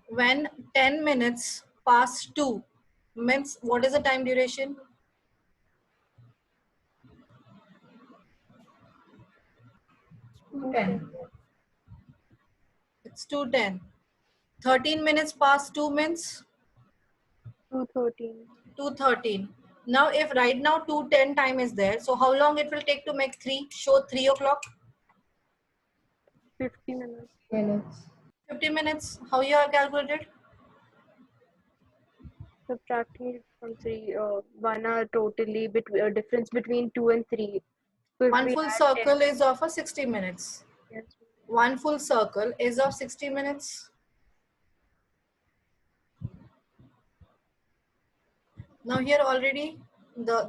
When 10 minutes past 2 means what is the time duration? It's 2:10. 13 minutes past 2 means 2:13. 2:13. Now if right now 2:10 time is there, so how long it will take to make 3? Show 3 o'clock. 50 minutes. 50 minutes. How you have calculated? Subtracting it from 3, 1 hour totally, difference between 2 and 3. So if One we full add 10, circle is of a 60 minutes. yes. One full circle is of 60 minutes. Now here already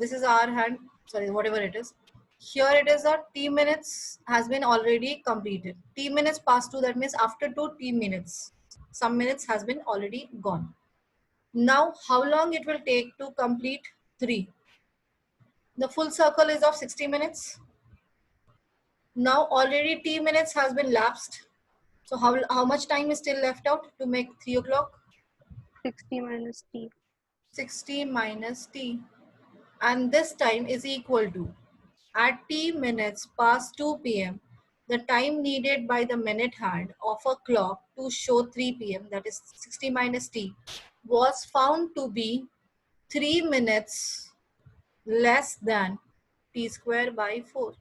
this is our hand, sorry, whatever it is. Here it is that T minutes has been already completed. T minutes past 2, that means after 2 T minutes. Some minutes has been already gone. Now how long it will take to complete 3? The full circle is of 60 minutes. Now already T minutes has been lapsed. So how much time is still left out to make 3 o'clock? 60 minus T. 60 minus T. And this time is equal to, at T minutes past 2 p.m., the time needed by the minute hand of a clock to show 3 p.m., that is 60 minus T, was found to be 3 minutes less than T square by 4.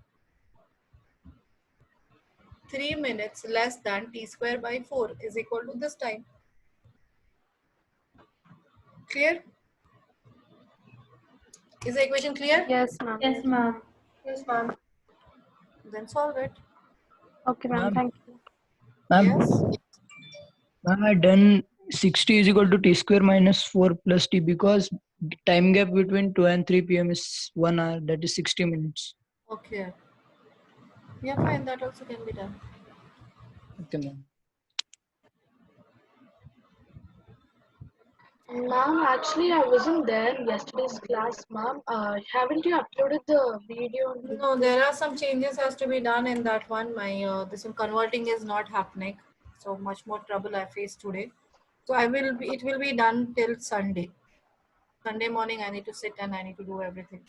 3 minutes less than T square by 4 is equal to this time. Clear? Is the equation clear? Yes, ma'am. Yes, ma'am. Then solve it. Okay, ma'am. Ma'am. Thank you. Yes. Ma'am, I done 60 is equal to T square minus 4 plus T because time gap between 2 and 3 p.m. is 1 hour, that is 60 minutes. Okay. Yeah, fine. That also can be done. Okay, ma'am. Ma'am, actually, I wasn't there in yesterday's class, ma'am. Haven't you uploaded the video? No, there are some changes has to be done in that one. My this one converting is not happening, so much more trouble I face today. So I will be. It will be done till Sunday. Sunday morning, I need to sit and I need to do everything.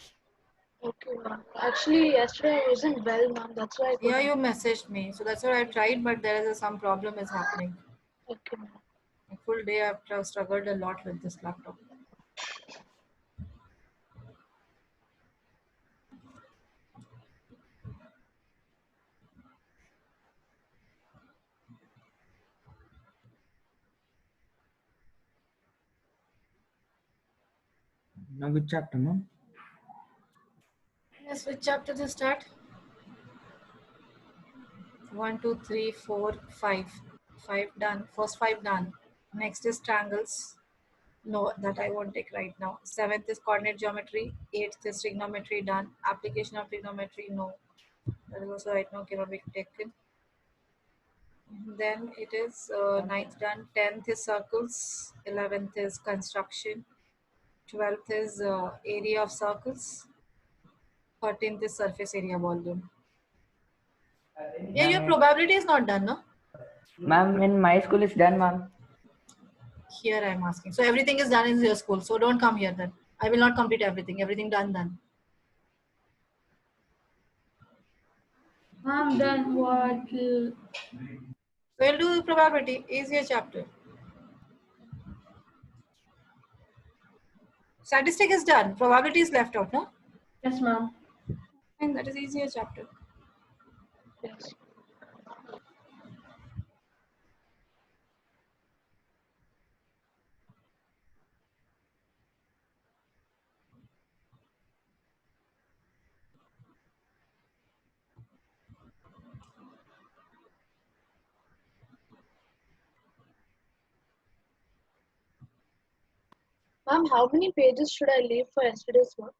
Okay, ma'am. Actually, yesterday I wasn't well, ma'am. That's why I Yeah, couldn't. you messaged me, so that's what I tried, but there is some problem is happening. Okay, ma'am. A full day I've struggled a lot with this laptop. Now which chapter, ma'am? Yes, which chapter to start? 1, 2, 3, 4, 5. 5 done. First 5 done. Next is triangles. No, that I won't take right now. 7th is coordinate geometry. 8th is trigonometry done. Application of trigonometry, no. That is also right now cannot be taken. Then it is 9th done. 10th is circles. 11th is construction. 12th is area of circles. 13th is surface area volume. Yeah, your probability is not done, no? Ma'am, in my school it's done, ma'am. Here I am asking. So everything is done in your school. So don't come here then. I will not complete everything. Everything done. Ma'am, then what? So we'll do probability. Easier chapter. Statistic is done. Probability is left out, no? Yes, ma'am. And that is easier chapter. Yes. Ma'am, how many pages should I leave for yesterday's work?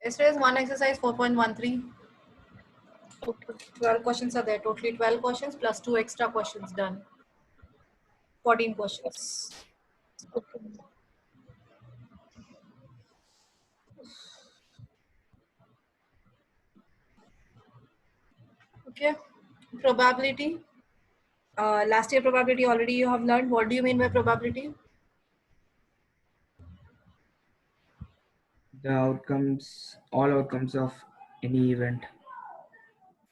Yesterday's one exercise 4.13. Okay. 12 questions are there. Totally 12 questions plus 2 extra questions done. 14 questions. Okay. Okay. Probability. Last year probability already you have learned. What do you mean by probability? The outcomes, all outcomes of any event.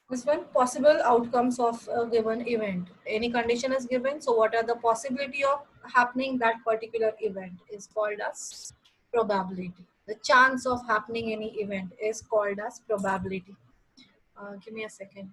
This one, possible outcomes of a given event. Any condition is given, so what are the possibility of happening that particular event is called as probability. The chance of happening any event is called as probability. Give me a second.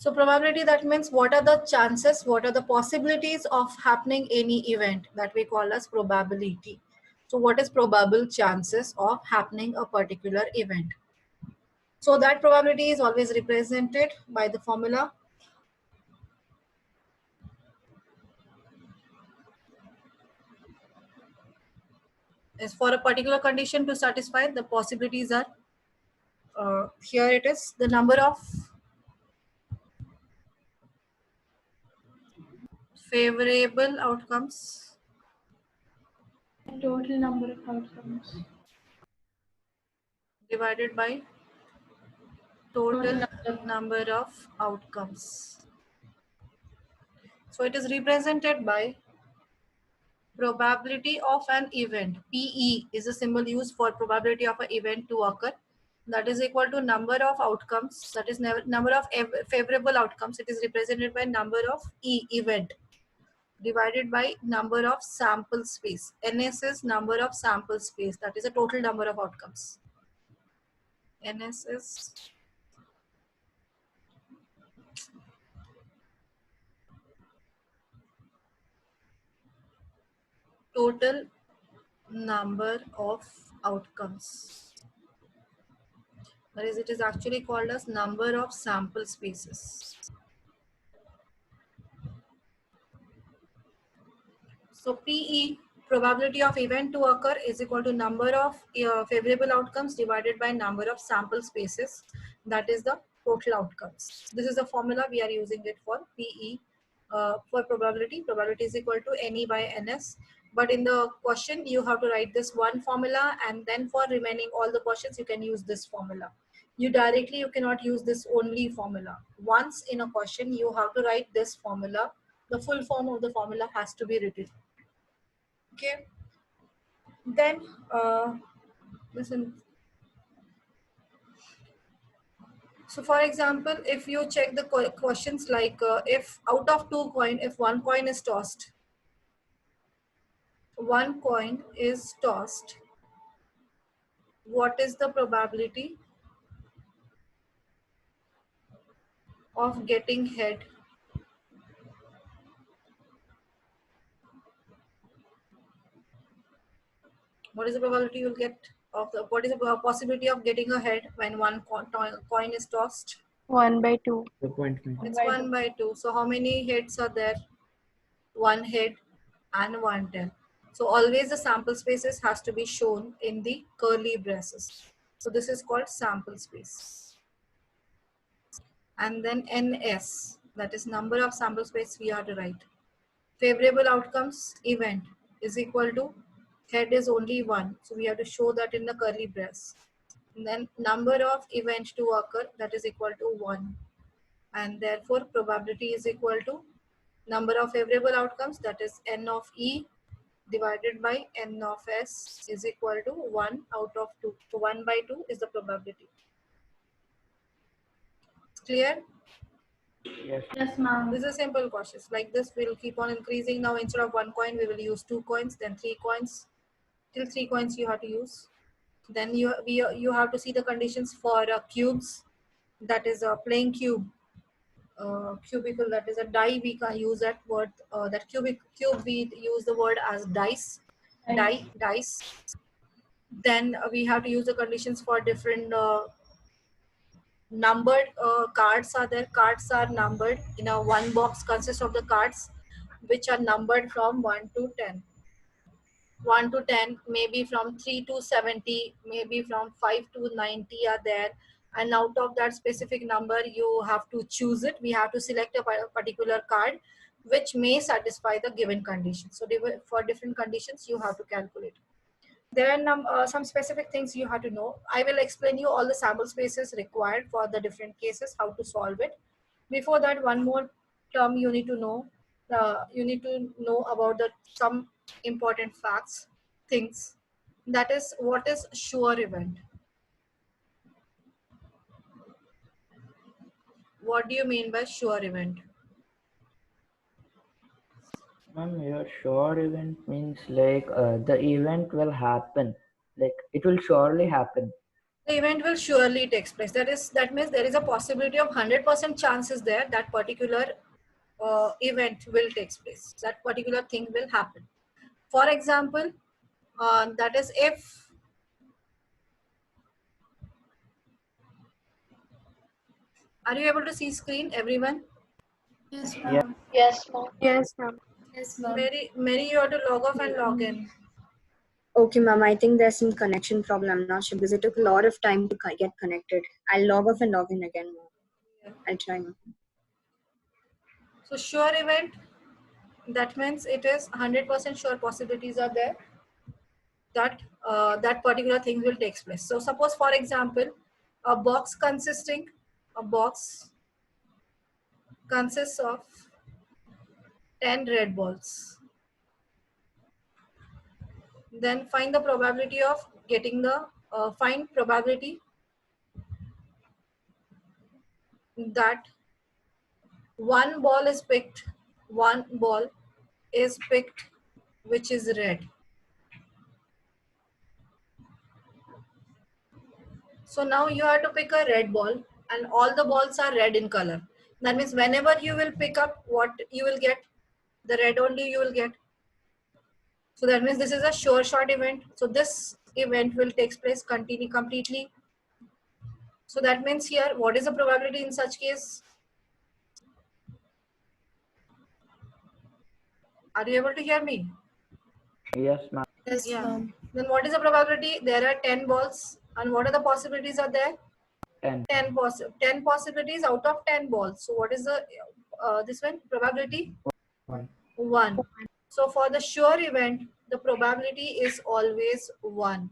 So probability, that means what are the chances, what are the possibilities of happening any event, that we call as probability. So what is probable chances of happening a particular event? So that probability is always represented by the formula. As for a particular condition to satisfy, the possibilities are, here it is, the number of favorable outcomes Total number of outcomes. divided by total number of outcomes. So it is represented by probability of an event. PE is a symbol used for probability of an event to occur. That is equal to number of outcomes. That is number of favorable outcomes. It is represented by number of event divided by number of sample space. NS is number of sample space. That is a total number of outcomes. NS is total number of outcomes. That is, it is actually called as number of sample spaces. So PE, probability of event to occur, is equal to number of favorable outcomes divided by number of sample spaces. That is the total outcomes. This is the formula we are using it for PE. For probability, probability is equal to NE by NS. But in the question, you have to write this one formula, and then for remaining all the questions, you can use this formula. You cannot use this only formula. Once in a question, you have to write this formula. The full form of the formula has to be written. Okay, then listen. So for example, if you check the questions like if out of two coin, if one coin is tossed, what is the probability of getting head? What is the probability you'll get of the, what is the possibility of getting a head when one coin is tossed? 1/2. Appointment. It's 1/2. So how many heads are there? One head and one tail. So always the sample spaces has to be shown in the curly braces. So this is called sample space. And then NS, that is number of sample space we have to write. Favorable outcomes event is equal to head is only one. So we have to show that in the curly brace. And then number of event to occur, that is equal to 1. And therefore probability is equal to number of favorable outcomes, that is N of E divided by N of S is equal to 1 out of 2. So 1/2 is the probability. Clear? Yes, ma'am. This is simple questions. Like this, we'll keep on increasing. Now instead of one coin, we will use 2 coins, then 3 coins. Till 3 coins you have to use. Then you have to see the conditions for cubes. That is a plain cube. cubicle, that is a die, we can use that word, that cube, we use the word as dice, dice. Then we have to use the conditions for different numbered cards are there. Cards are numbered in a one box, consists of the cards which are numbered from 1 to 10. 1 to 10, maybe from 3 to 70, maybe from 5 to 90 are there. And out of that specific number, you have to choose it. We have to select a particular card which may satisfy the given condition. So for different conditions, you have to calculate. There are some specific things you have to know. I will explain you all the sample spaces required for the different cases, how to solve it. Before that, one more term you need to know. You need to know about some important facts, things. That is, what is sure event? What do you mean by sure event? Ma'am, your sure event means like the event will happen. Like it will surely happen. The event will surely take place. That means there is a possibility of 100% chances there that particular event will take place. That particular thing will happen. For example, that is if are you able to see screen, everyone? Yes, Yeah. ma'am. Yes, ma'am. Yes, ma'am. Yes, ma'am. Mary, you have to log off and log in. Okay, ma'am. I think there's some connection problem. I'm not sure because it took a lot of time to get connected. I'll log off and log in again, ma'am. I'll try, ma'am. So sure event, that means it is 100% sure possibilities are there that that particular thing will take place. So suppose, for example, a box consists of 10 red balls. Then find the probability of getting the find probability that one ball is picked which is red. So now you have to pick a red ball and all the balls are red in color. That means whenever you will pick up, what you will get, the red only you will get. So that means this is a sure shot event. So this event will take place completely. So that means here, what is the probability in such case? Are you able to hear me? Yes, ma'am. Yes, Yeah. ma'am. Then what is the probability? There are 10 balls. And what are the possibilities are there? 10. 10 possibilities out of 10 balls. So what is the this one probability? 1. 1. So for the sure event, the probability is always 1.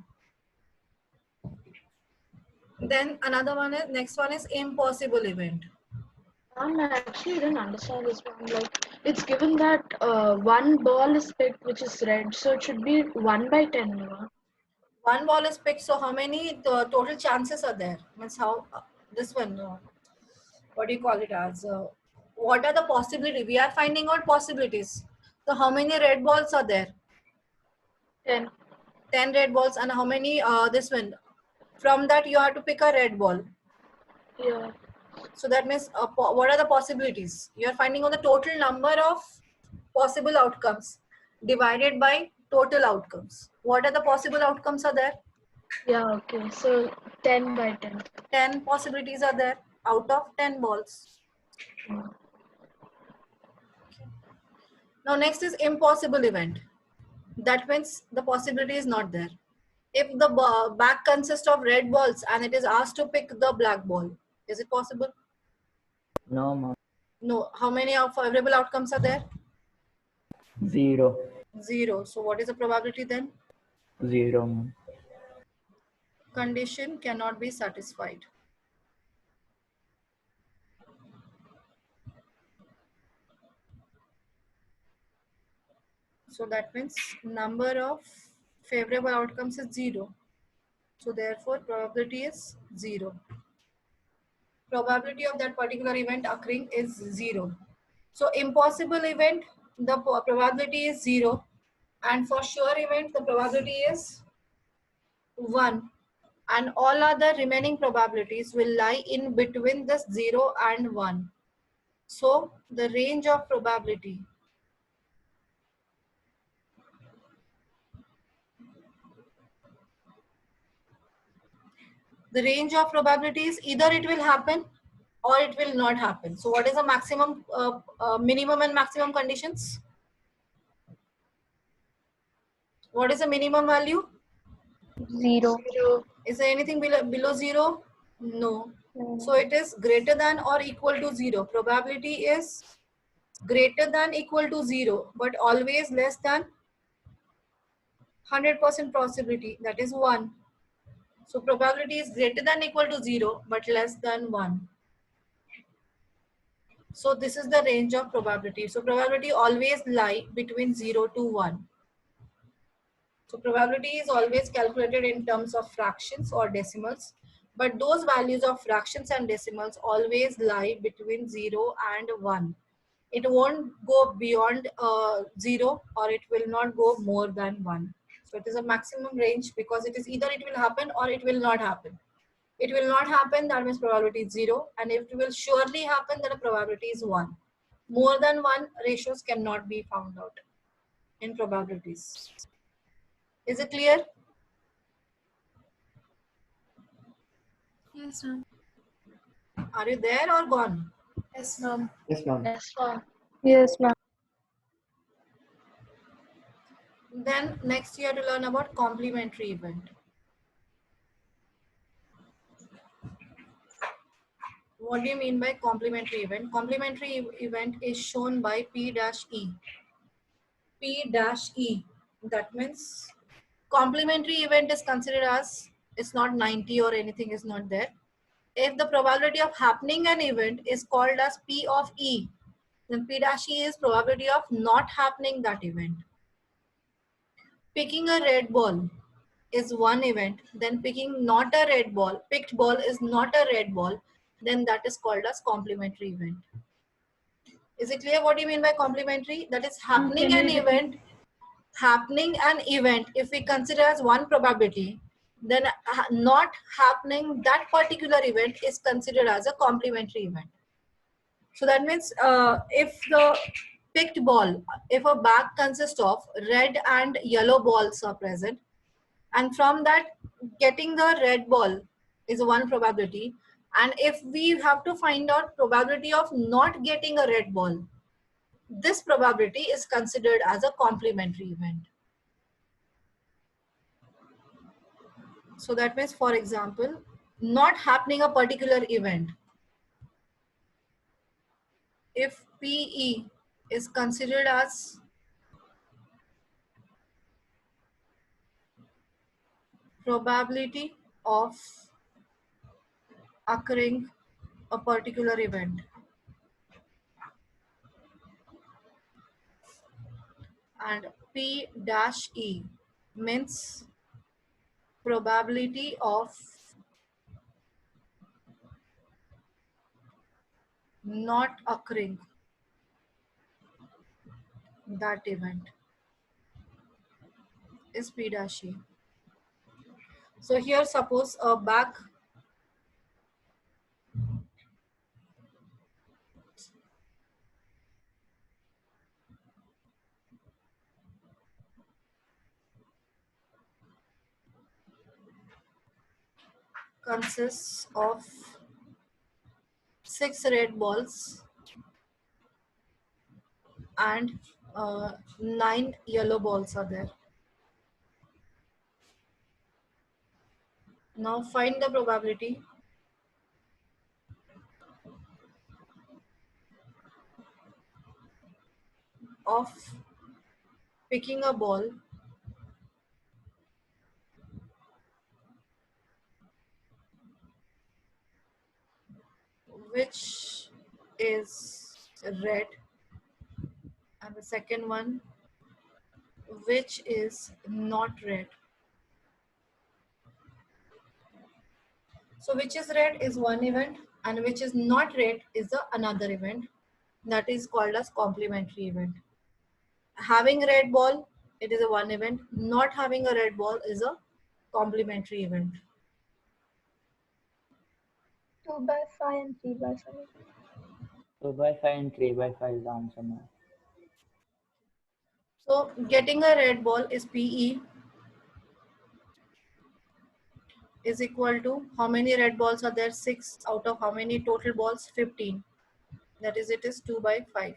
Then another one is, next one is impossible event. Ma'am, I actually didn't understand this one. Like, it's given that one ball is picked, which is red, so it should be 1 by 10, ma'am. One ball is picked, so how many total chances are there? Means how this one, what do you call it as? What are the possibilities? We are finding out possibilities. So how many red balls are there? 10. 10 red balls. And how many this one? From that you have to pick a red ball. Yeah. So that means what are the possibilities? You are finding out the total number of possible outcomes divided by total outcomes. What are the possible outcomes are there? Yeah, okay. So 10 by 10. 10 possibilities are there out of 10 balls. Now next is impossible event. That means the possibility is not there. If the bag consists of red balls and it is asked to pick the black ball, is it possible? No, ma'am. No. How many favorable outcomes are there? 0. 0. So what is the probability then? 0, ma'am. Condition cannot be satisfied. So that means number of favorable outcomes is 0. So therefore probability is 0. Probability of that particular event occurring is 0. So impossible event, the probability is 0. And for sure event, the probability is 1. And all other remaining probabilities will lie in between this 0 and 1. So the range of probability is either it will happen or it will not happen. So what is the maximum, minimum and maximum conditions? What is the minimum value? 0. Is there anything below 0? No. So it is greater than or equal to 0. Probability is greater than equal to 0, but always less than 100% possibility, that is 1. So probability is greater than equal to 0, but less than 1. So this is the range of probability. So probability always lie between 0 to 1. So probability is always calculated in terms of fractions or decimals, but those values of fractions and decimals always lie between 0 and 1. It won't go beyond 0, or it will not go more than 1. So it is a maximum range because it is either it will happen or it will not happen. It will not happen, that means probability is 0, and if it will surely happen, then the probability is 1. More than 1 ratios cannot be found out in probabilities. Is it clear? Yes, ma'am. Are you there or gone? Yes, ma'am. Yes, ma'am. Yes, ma'am. Yes, ma'am. Then next you have to learn about complementary event. What do you mean by complementary event? Complementary event is shown by P dash E. P dash E. That means complementary event is considered as, it's not 90 or anything is not there. If the probability of happening an event is called as P of E, then P dash E is probability of not happening that event. Picking a red ball is one event, then picking not a red ball, picked ball is not a red ball, then that is called as complementary event. Is it clear what you mean by complementary? That is happening an event, if we consider as one probability, then not happening that particular event is considered as a complementary event. So that means if the picked ball, if a bag consists of red and yellow balls are present, and from that getting the red ball is one probability, and if we have to find out probability of not getting a red ball, this probability is considered as a complementary event. So that means, for example, not happening a particular event, if PE is considered as probability of occurring a particular event, and P dash E means probability of not occurring that event, is P dash E. So here suppose a bag consists of 6 red balls and 9 yellow balls are there. Now find the probability of picking a ball which is red, and the second one which is not red. So which is red is one event, and which is not red is the another event. That is called as complementary event. Having red ball, it is a one event. Not having a red ball is a complementary event. 2 by 5 and 3 by 5. 2 by 5 and 3 by 5 is the answer, ma'am. So getting a red ball is PE is equal to how many red balls are there? 6 out of how many total balls? 15. That is, it is 2 by 5.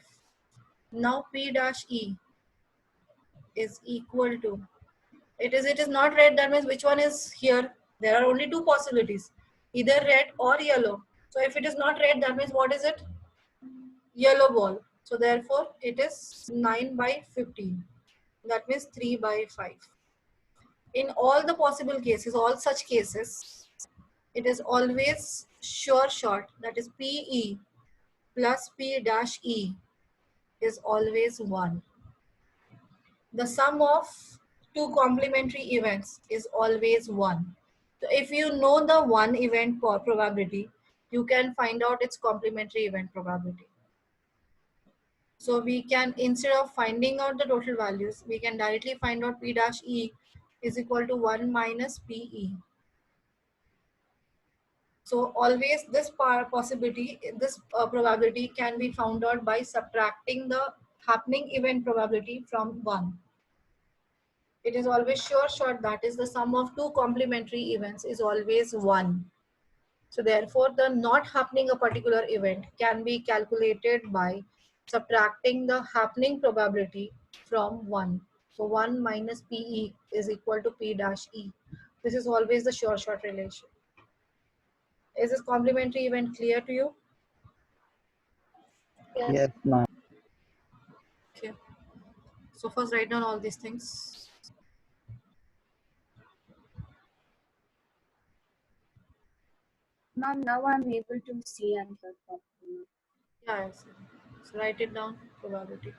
Now P dash E is equal to, it is not red, that means which one is here? There are only two possibilities, either red or yellow. So if it is not red, that means what is it? Yellow ball. So therefore it is 9 by 15. That means 3 by 5. In all the possible cases, all such cases, it is always sure shot, that is PE plus P dash E is always 1. The sum of two complementary events is always 1. So if you know the one event probability, you can find out its complementary event probability. So we can, instead of finding out the total values, we can directly find out P dash E is equal to 1 minus PE. So always this possibility, this probability can be found out by subtracting the happening event probability from 1. It is always sure shot, that is the sum of two complementary events is always 1. So therefore the not happening a particular event can be calculated by subtracting the happening probability from 1. So 1 minus PE is equal to P dash E. This is always the sure shot relation. Is this complementary event clear to you? Yes. Yes, ma'am. Okay. So first write down all these things. Ma'am, now I'm able to see and hear properly. Yeah, yes. So write it down, probability.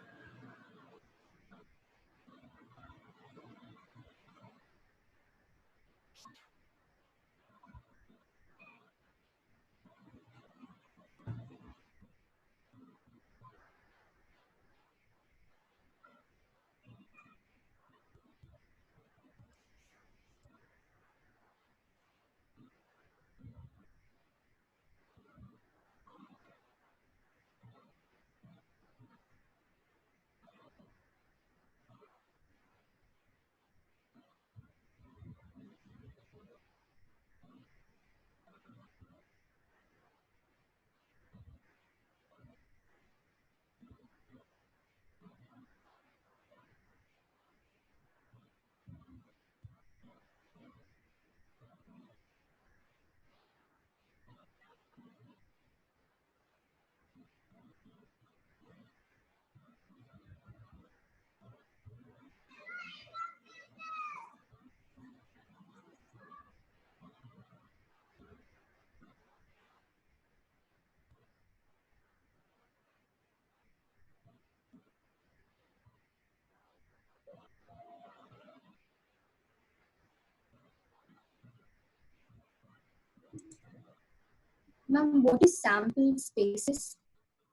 Ma'am, what is sample spaces?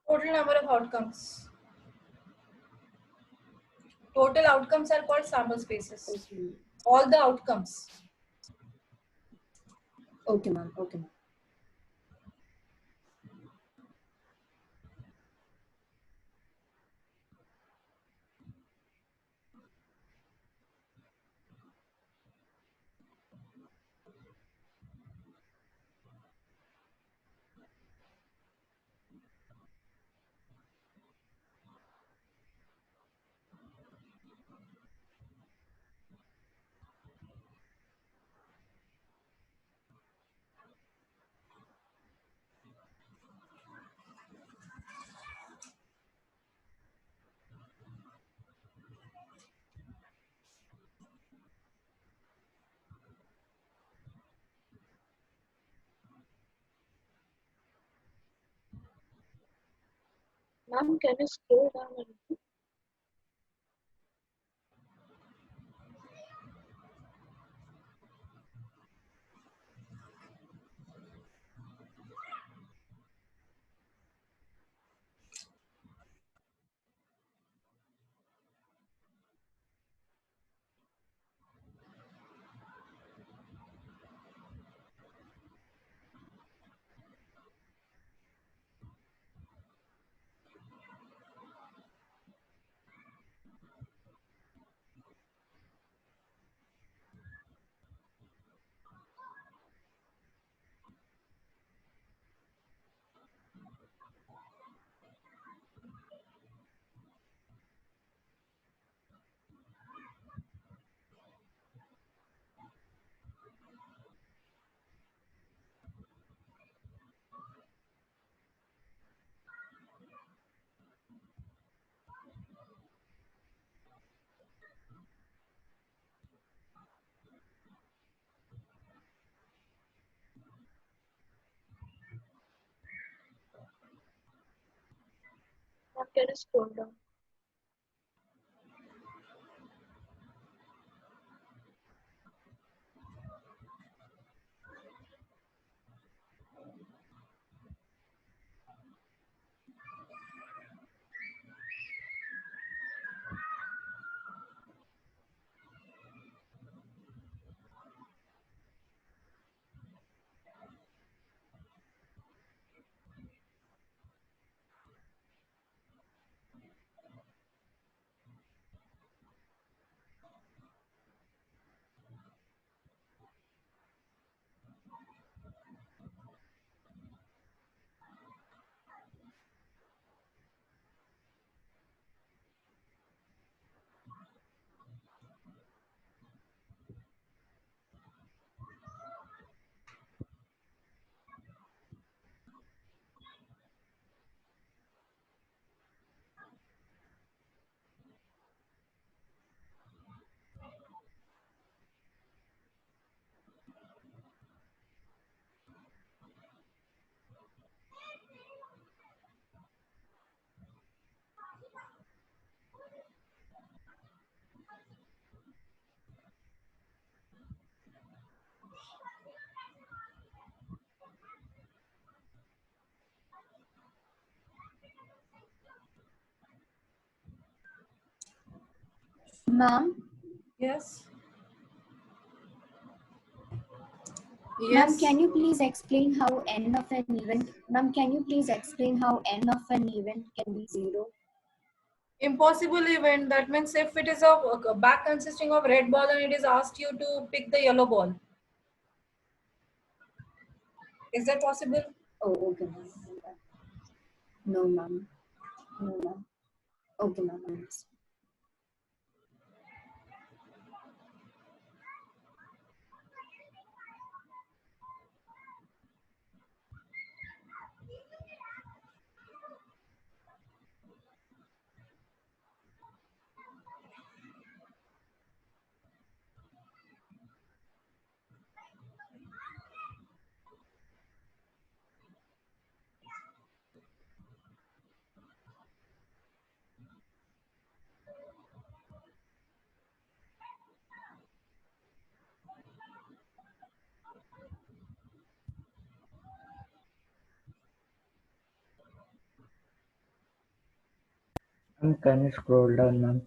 Total number of outcomes. Total outcomes are called sample spaces. Okay. All the outcomes. Okay, ma'am. Okay, ma'am. Ma'am, can you scroll down a little? can you scroll down? Ma'am, Yes. ma'am, Yes. can you please explain how n of an event? Ma'am, can you please explain how n of an event can be 0? Impossible event. That means if it is a bag consisting of red ball and it is asked you to pick the yellow ball. Is that possible? Oh, okay, ma'am. No, ma'am. No, ma'am. Okay, ma'am. I understand. Can you scroll down, ma'am?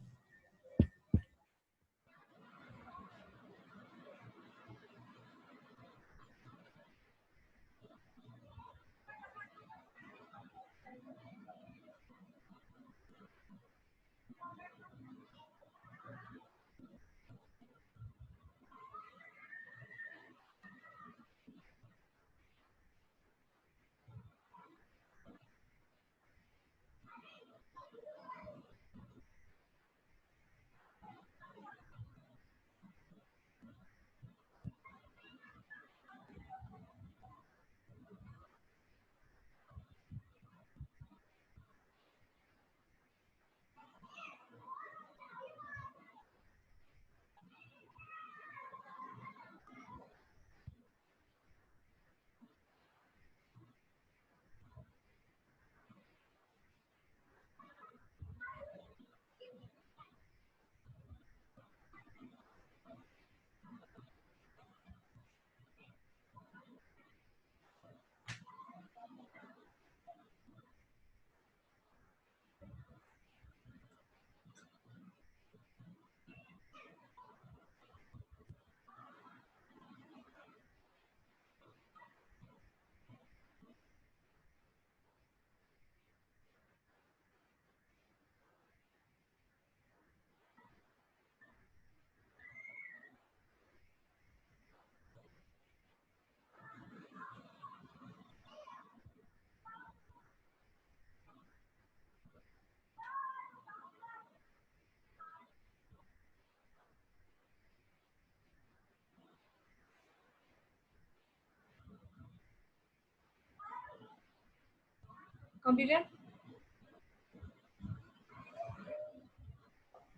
Completed?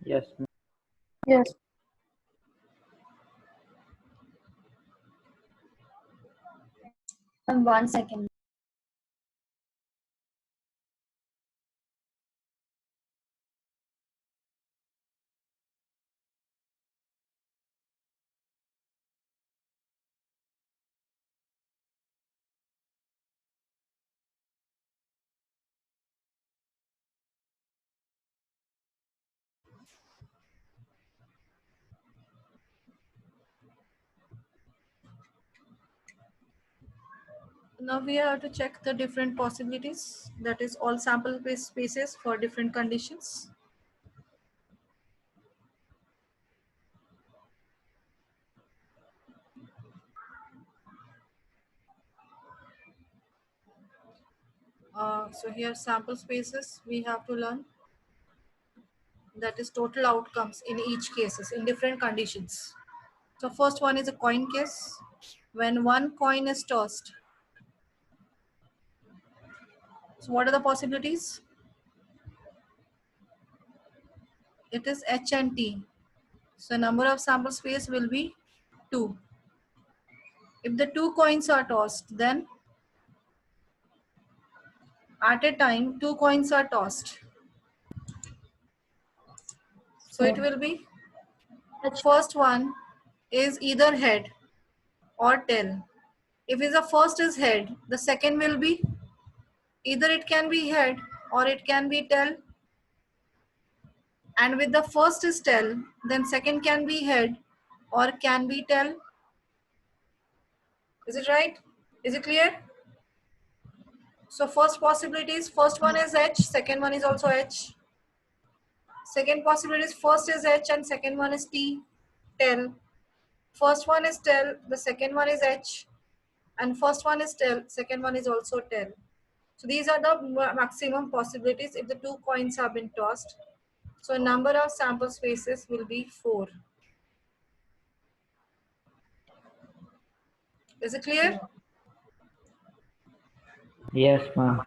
Yes, ma'am. Yes. Ma'am, 1 second. Now we have to check the different possibilities, that is all sample spaces for different conditions. So here sample spaces we have to learn, that is total outcomes in each cases in different conditions. So first one is a coin case. When one coin is tossed, so what are the possibilities? It is H and T. So number of sample space will be 2. If the 2 coins are tossed, then at a time 2 coins are tossed. So it will be, first one is either head or tail. If the first is head, the second will be either it can be head or it can be tail. And with the first is tail, then second can be head or can be tail. Is it right? Is it clear? So first possibility is first one is H, second one is also H. Second possibility is first is H and second one is T, tail. First one is tail, the second one is H, and first one is tail, second one is also tail. So these are the maximum possibilities if the 2 coins have been tossed. So number of sample spaces will be 4. Is it clear? Yes, ma'am.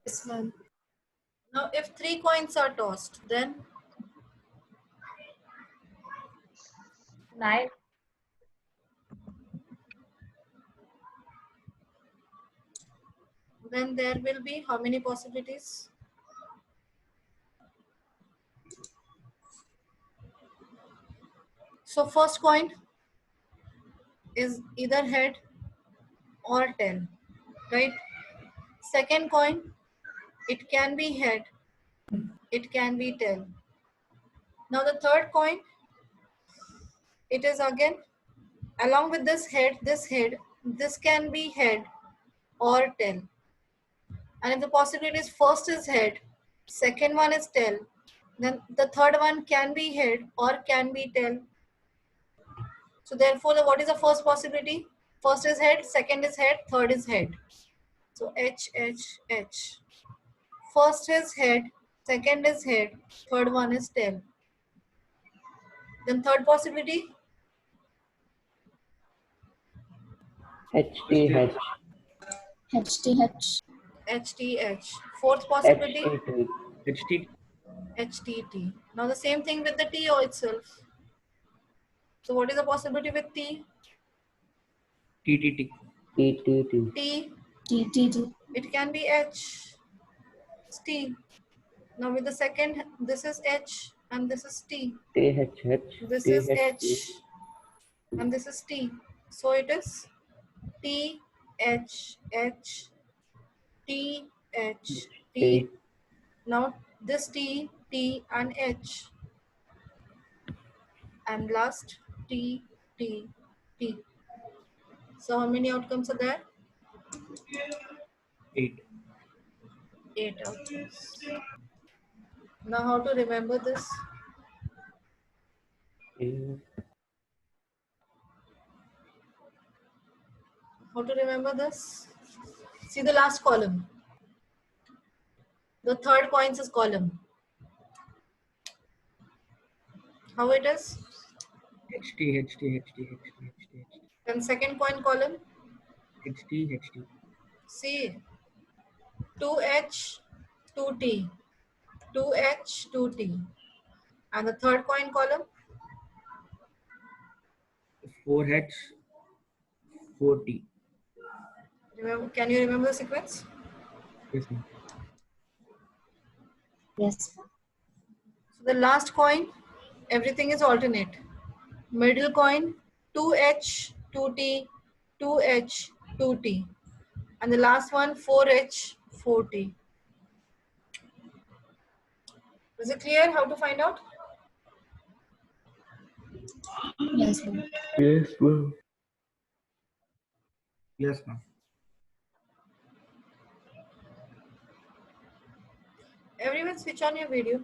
Yes, ma'am. Now if 3 coins are tossed, then 9. there will be how many possibilities? So first coin is either head or tail, right? Second coin, it can be head, it can be tail. Now the third coin, it is again along with this head, this can be head or tail. And if the possibility is first is head, second one is tail, then the third one can be head or can be tail. So therefore, what is the first possibility? First is head, second is head, third is head. So H, H, H. First is head, second is head, third one is tail. Then third possibility, HTH. HTH. HTH. Fourth possibility, HTT. HT. HTT. Now the same thing with the TO itself. So what is the possibility with T? TTT. TTT. T, TTT. it can be H, it's T. Now with the second, this is H and this is T. THH. This is H THT. and this is T. So it is T, H, H, T, H, T. T. Now this T, T and H. And last T, T, T. So how many outcomes are there? 8. 8 outcomes. Now how to remember this? How to remember this? See the last column. The third coins is column. How it is? HT, HT, HT, HT, HT, Then second coin column. HT, HT. See 2H, 2T, 2H, 2T. And the third coin column, 4H, 4T. remember, can you remember the sequence? Yes, ma'am. Yes. So the last coin, everything is alternate. Middle coin, 2H, 2T, 2H, 2T. And the last one, 4H, 4T. Is it clear how to find out? Yes, ma'am. Yes, ma'am. Yes, ma'am. Everyone switch on your video.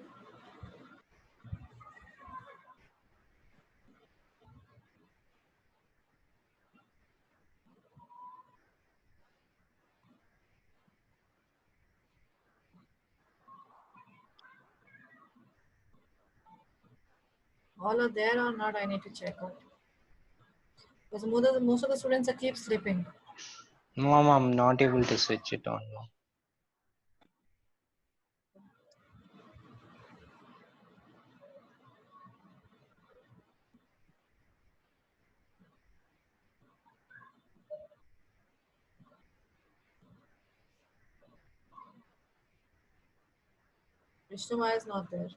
All are there or not? I need to check out. Because most of the students are keep sleeping. Mom, I'm not able to switch it on now. Vishnu Maya is not there.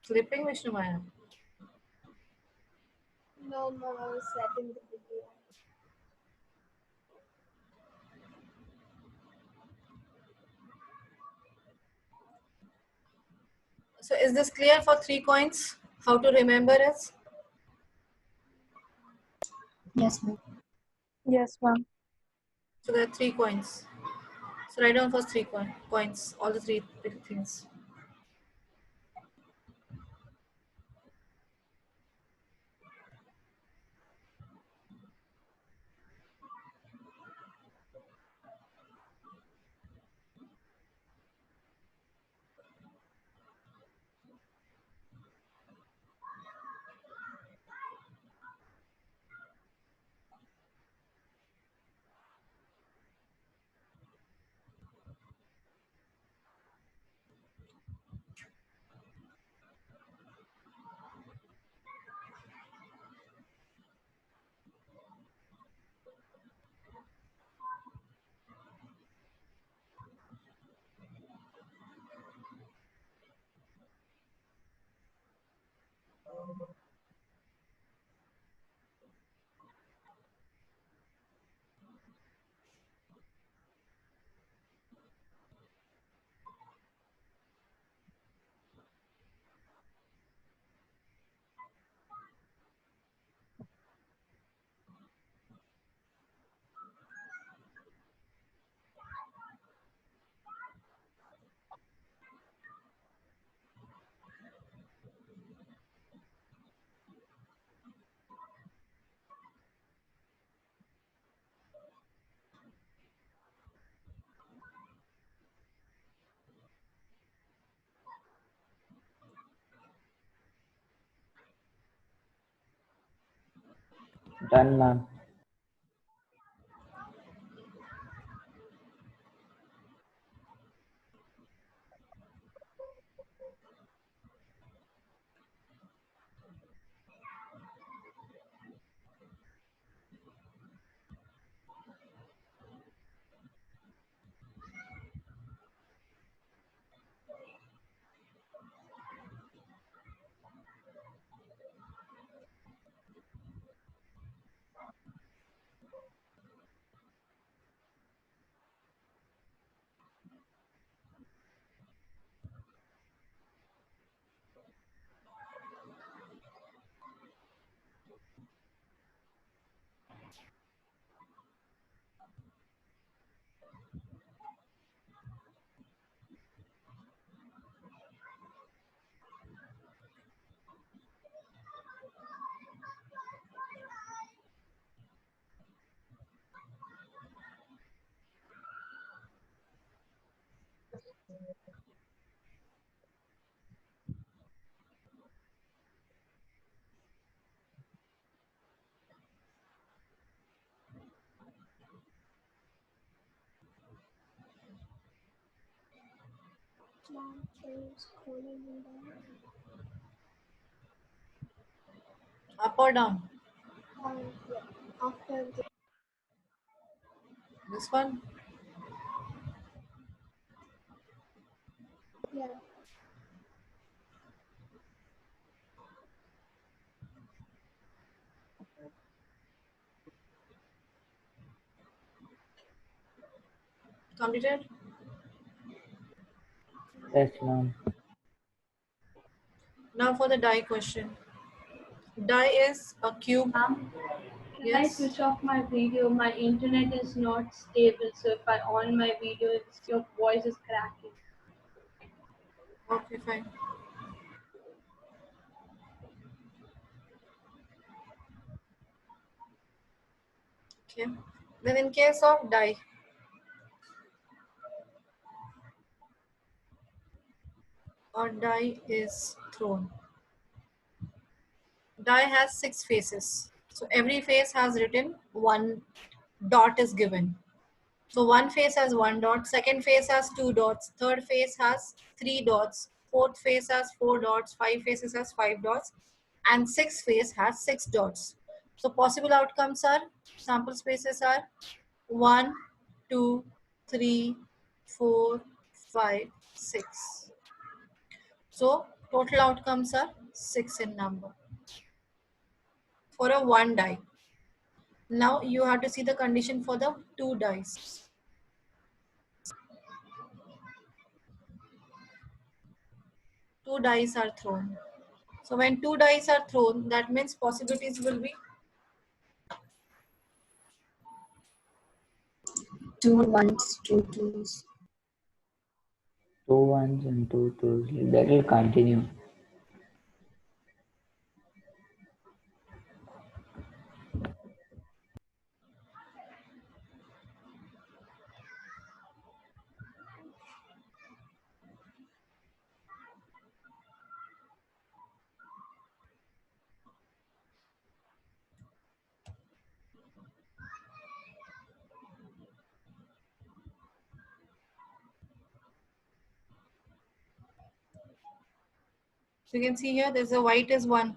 Sleeping Vishnu Maya. No, Mom, I was setting the video. So is this clear for 3 coins? How to remember it? Yes, ma'am. Yes, ma'am. So there are 3 coins. So write down first 3 coins, all the 3 things. Done, ma'am. Mom, can you scroll it down? Up or down? Yeah. After the This one? yeah. Completed? Yes, ma'am. Now for the die question. Die is a cube. Ma'am, Can I Yes. switch off my video? My internet is not stable, so if I on my video, your voice is cracking. Okay, fine. Okay. Then in case of die, or die is thrown. Die has 6 faces. So every face has written one dot is given. So one face has 1 dot, second face has 2 dots, third face has 3 dots, fourth face has 4 dots, 5 faces has 5 dots, and sixth face has 6 dots. So possible outcomes are, sample spaces are 1, 2, 3, 4, 5, 6. So total outcomes are 6 in number for a 1 die. Now you have to see the condition for the 2 dice. Two dice are thrown. So when 2 dice are thrown, that means possibilities will be 2 ones, 2 twos. 2 ones and 2 twos. That will continue. so you can see here there's a white is one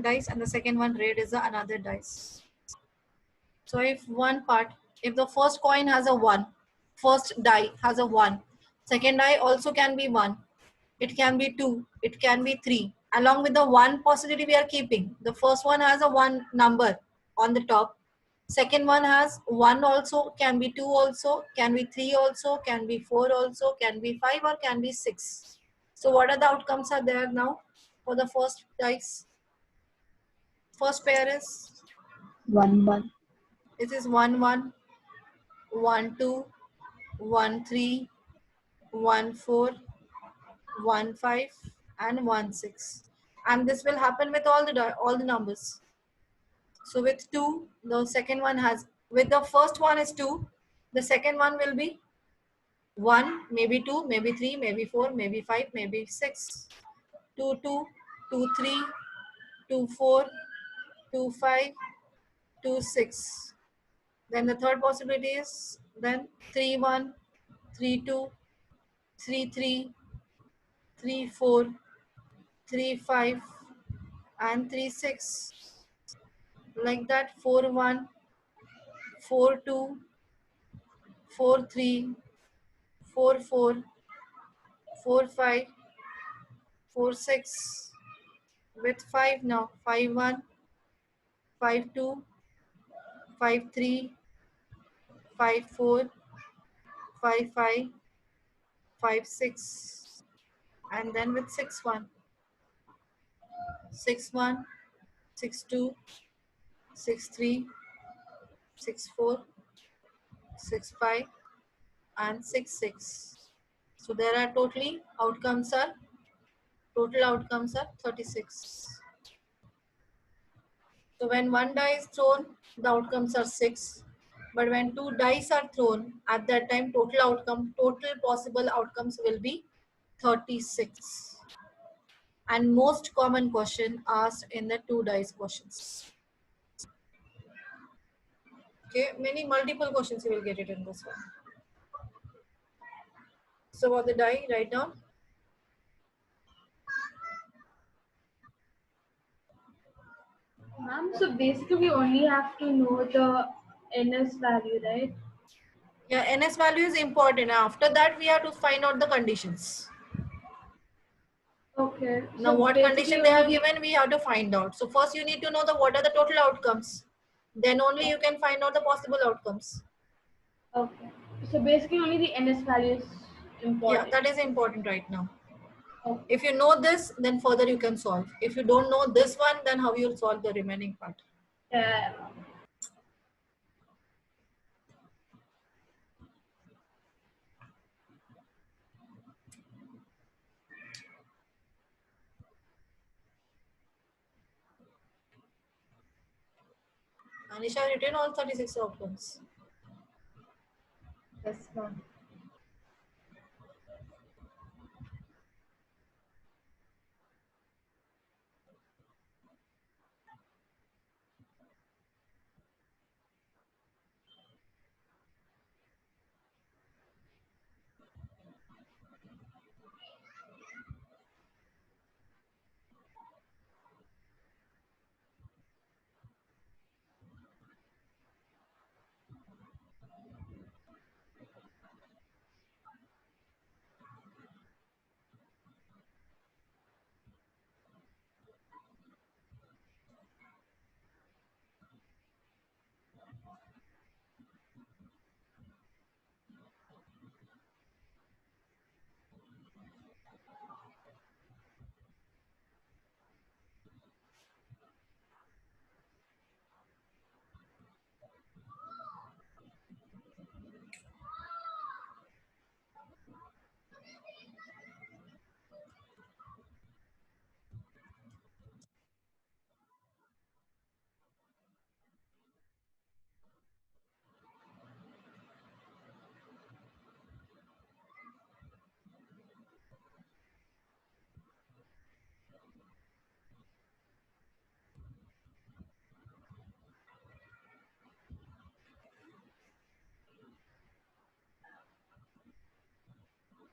dice and the second one red is another dice. So if one part, if the first coin has a 1, first die has a 1, second die also can be 1, it can be 2, it can be 3. Along with the 1 possibility we are keeping, the first one has a 1 number on the top, second one has 1 also, can be 2 also, can be 3 also, can be 4 also, can be 5 or can be 6. So what are the outcomes are there now for the first dice? First pair is, 1 1. this is 1 1, 1 2, 1 3, 1 4, 1 5 and 1 6, and this will happen with all the numbers. So with 2, the second one has, with the first one is 2, the second one will be 1, maybe 2, maybe 3, maybe 4, maybe 5, maybe 6. 2 2, 2 3, 2 4, 2 5, 2 6. Then the third possibility is then 3 1, 3 2, 3 3, 3 4, 3 5 and 3 6, like that. 4 1, 4 2, 4 3, 4 4, 4 5, 4 6, with 5 now, 5 1, 5 2, 5 3, 5 4, 5 5, 5 6, and then with 6 1, 6 1, 6 2, 6 3, 6 4, 6 5 and 6 6. So there are total outcomes are 36. So when 1 die is thrown, the outcomes are 6. But when 2 dice are thrown, at that time total possible outcomes will be 36. And most common question asked in the 2 dice questions. Okay, many multiple questions you will get it in this one. So what the die, write down. Ma'am, so basically we only have to know the NS value, right? Yeah, NS value is important. After that, we have to find out the conditions. Okay. Now, So what basically condition they have only- given, we have to find out. So first, you need to know what are the total outcomes. Then only you can find out the possible outcomes. Okay. So basically only the NS value is important. Yeah, that is important right now. Okay. If you know this, then further you can solve. If you don't know this one, then how you'll solve the remaining part. Yeah. Anisha, written all 36 options. Yes, ma'am.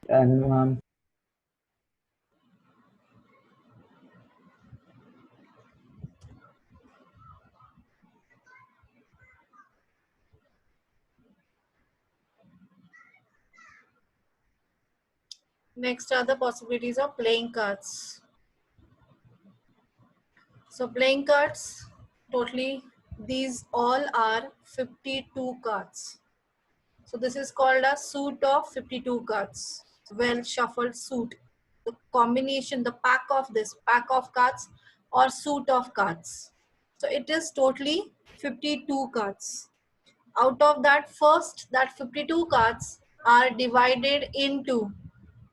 And Next are the possibilities of playing cards. So playing cards, totally these all are 52 cards. So this is called a suit of 52 cards. Well shuffled suit. The combination, the pack of this, pack of cards or suit of cards. So it is totally 52 cards. Out of that, first that 52 cards are divided into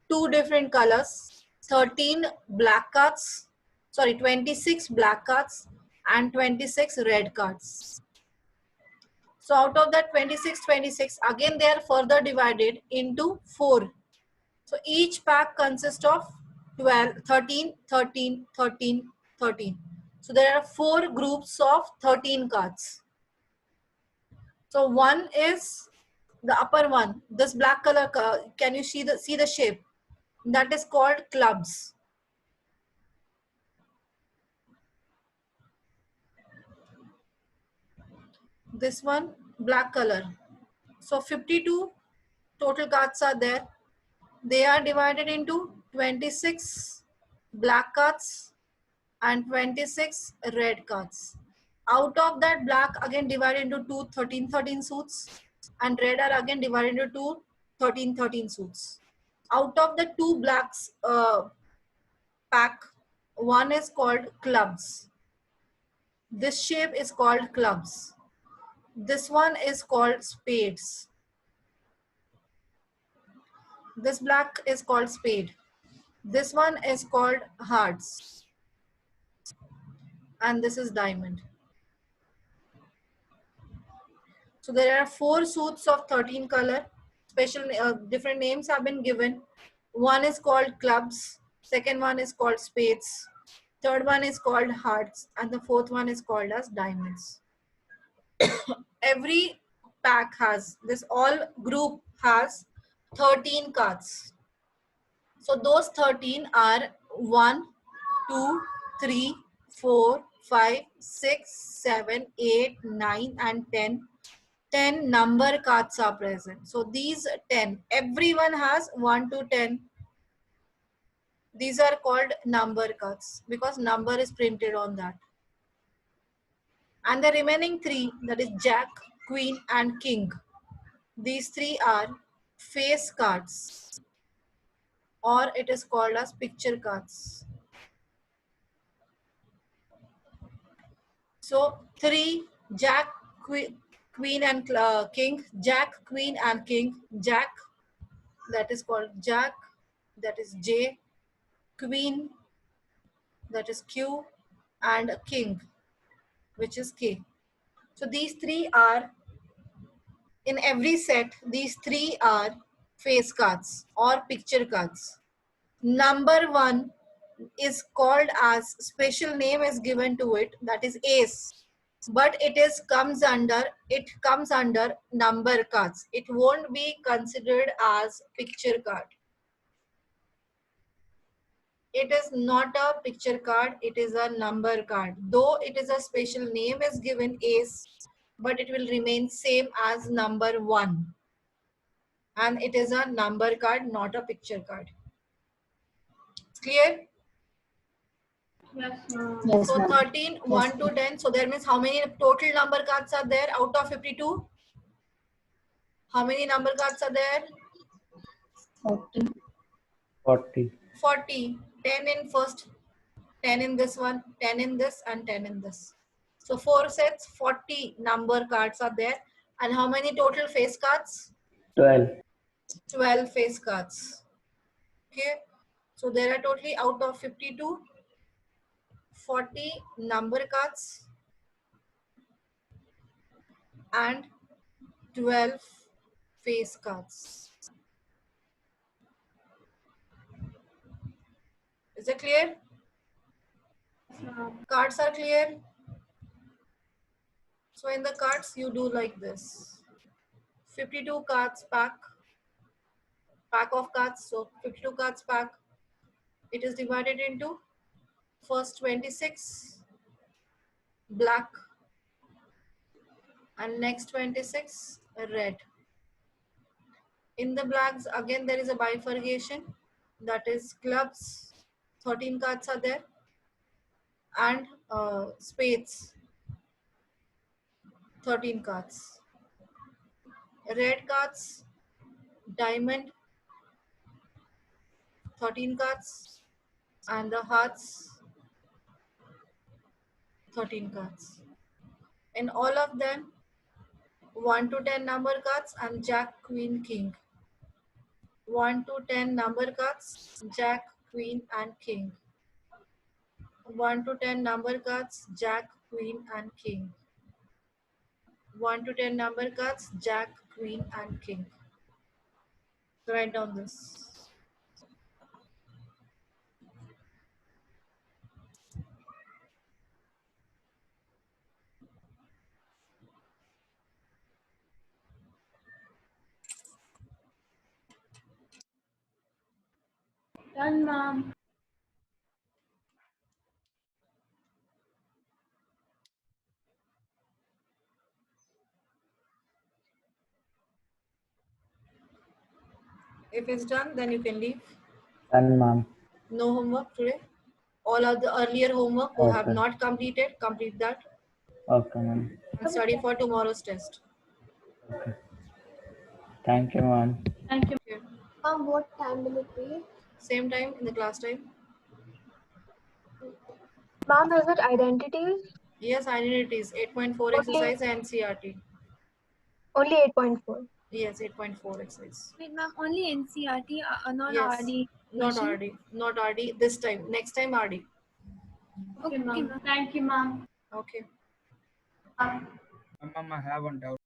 two different colors, 13 black cards, sorry, 26 black cards and 26 red cards. So out of that 26, again they are further divided into 4. So each pack consists of 12, 13, 13, 13, 13. So there are 4 groups of 13 cards. So one is the upper one, this black color, can you see the shape? That is called clubs. This one, black color. So 52 total cards are there. They are divided into 26 black cards and 26 red cards. Out of that, black again divided into two 13 suits and red are again divided into two 13 suits. Out of the two blacks pack, one is called clubs. This shape is called clubs. This one is called spades. This black is called spade. This one is called hearts. And this is diamond. So there are 4 suits of 13 color. Special different names have been given. One is called clubs. Second one is called spades. Third one is called hearts. And the fourth one is called as diamonds. Every pack has, this all group has 13 cards. So those 13 are 1, 2, 3, 4, 5, 6, 7, 8, 9 and 10. 10 number cards are present. So these 10, everyone has 1 to 10. These are called number cards because number is printed on that. And the remaining 3, that is Jack, Queen and King. These 3 are face cards or it is called as picture cards. So 3, Jack, Queen and King, Jack, Queen and King, Jack, that is called Jack, that is J, Queen, that is Q, and King, which is K. So these three are, in every set, these three are face cards or picture cards. Number 1 is called as, special name is given to it, that is ace, but it comes under number cards. It won't be considered as picture card. It is not a picture card, it is a number card. Though it is a special name is given ace, but it will remain same as number 1. And it is a number card, not a picture card. Clear? Yes, ma'am. Yes, So ma'am. 13, 1 to 10. So that means how many total number cards are there out of 52? How many number cards are there? 40. 40. 40. 10 in first, 10 in this one, 10 in this, and 10 in this. So 4 sets, 40 number cards are there. And how many total face cards? 12. 12 face cards. Okay. So there are totally out of 52, 40 number cards and 12 face cards. Is it clear? Cards are clear. So in the cards you do like this. 52 cards pack of cards. So 52 cards pack. It is divided into first 26 black and next 26 red. In the blacks again there is a bifurcation, that is clubs, 13 cards are there, and spades, 13 cards. Red cards, diamond, 13 cards, and the hearts, 13 cards. In all of them 1 to 10 number cards and jack, queen, king. 1 to 10 number cards, jack, queen, and king. 1 to 10 number cards, jack, queen, and king. 1 to 10 number cards, jack, queen, and king. So write down this. Done, ma'am. If it's done, then you can leave. Done, ma'am. No homework today. All of the earlier homework who have Okay. not completed, complete that Okay, ma'am. and study for tomorrow's test. Okay. Thank you, ma'am. Thank you. Okay. What time will it be? Same time in the class time. Ma'am, is it identities? Yes, identities. 8.4 Only- exercise and NCRT. Only 8.4. Yes, 8.4 exercise. Wait, ma'am, only NCRT, not Yes. RD. Not question? RD. Not RD this time. Next time RD. Okay, ma'am. Thank you, ma'am. Okay. Ma'am, I have one doubt.